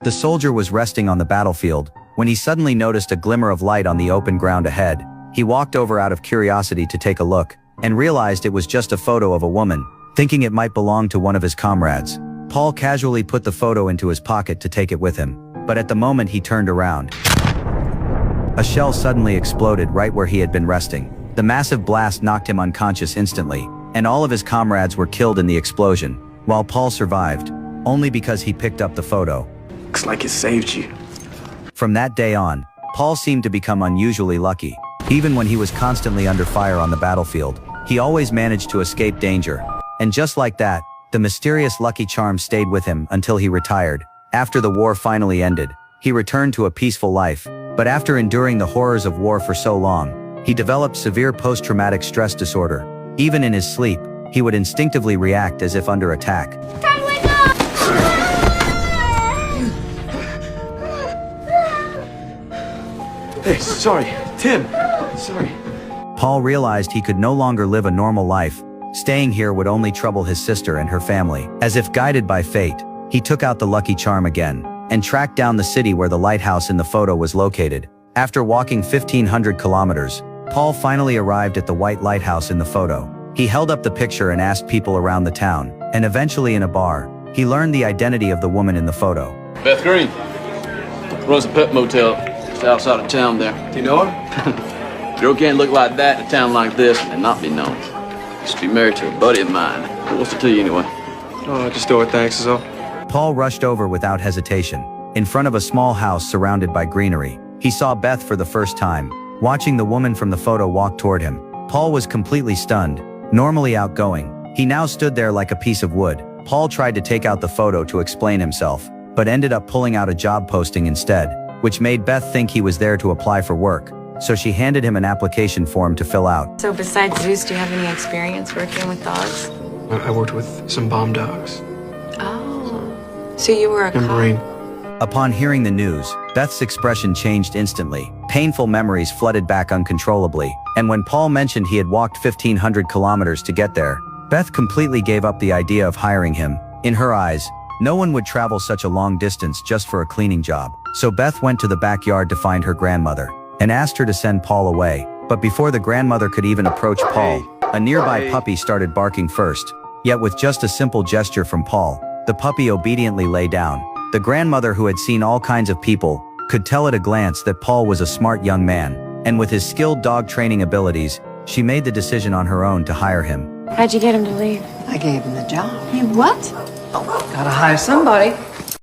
The soldier was resting on the battlefield when he suddenly noticed a glimmer of light on the open ground ahead. He walked over out of curiosity to take a look and realized it was just a photo of a woman, thinking it might belong to one of his comrades. Paul casually put the photo into his pocket to take it with him, but at the moment he turned around, a shell suddenly exploded right where he had been resting. The massive blast knocked him unconscious instantly, and all of his comrades were killed in the explosion, while Paul survived, only because he picked up the photo. Looks like it saved you. From that day on, Paul seemed to become unusually lucky. Even when he was constantly under fire on the battlefield, he always managed to escape danger. And just like that, the mysterious lucky charm stayed with him until he retired. After the war finally ended, he returned to a peaceful life. But after enduring the horrors of war for so long, he developed severe post-traumatic stress disorder. Even in his sleep, he would instinctively react as if under attack. Time to wake up! Hey, sorry. Tim. Sorry. Paul realized he could no longer live a normal life. Staying here would only trouble his sister and her family. As if guided by fate, he took out the lucky charm again and tracked down the city where the lighthouse in the photo was located. After walking 1,500 kilometers, Paul finally arrived at the white lighthouse in the photo. He held up the picture and asked people around the town, and eventually in a bar, he learned the identity of the woman in the photo. Beth Green runs a pet motel just outside of town there. Do you know her? Girl can't look like that in a town like this and not be known. Used to be married to a buddy of mine. What's it to you anyway? Oh, just do it, thanks, is all. Paul rushed over without hesitation. In front of a small house surrounded by greenery, he saw Beth for the first time. Watching the woman from the photo walk toward him, Paul was completely stunned. Normally outgoing, he now stood there like a piece of wood. Paul tried to take out the photo to explain himself, but ended up pulling out a job posting instead, which made Beth think he was there to apply for work. So she handed him an application form to fill out. So besides Zeus, do you have any experience working with dogs? I worked with some bomb dogs. Oh. So you were a And cop. Marine. Upon hearing the news, Beth's expression changed instantly. Painful memories flooded back uncontrollably, and when Paul mentioned he had walked 1,500 kilometers to get there, Beth completely gave up the idea of hiring him. In her eyes, no one would travel such a long distance just for a cleaning job. So Beth went to the backyard to find her grandmother and asked her to send Paul away. But before the grandmother could even approach Paul, a nearby puppy started barking first. Yet with just a simple gesture from Paul, the puppy obediently lay down. The grandmother, who had seen all kinds of people, could tell at a glance that Paul was a smart young man, and with his skilled dog training abilities, she made the decision on her own to hire him. How'd you get him to leave? I gave him the job. You what? Gotta hire somebody.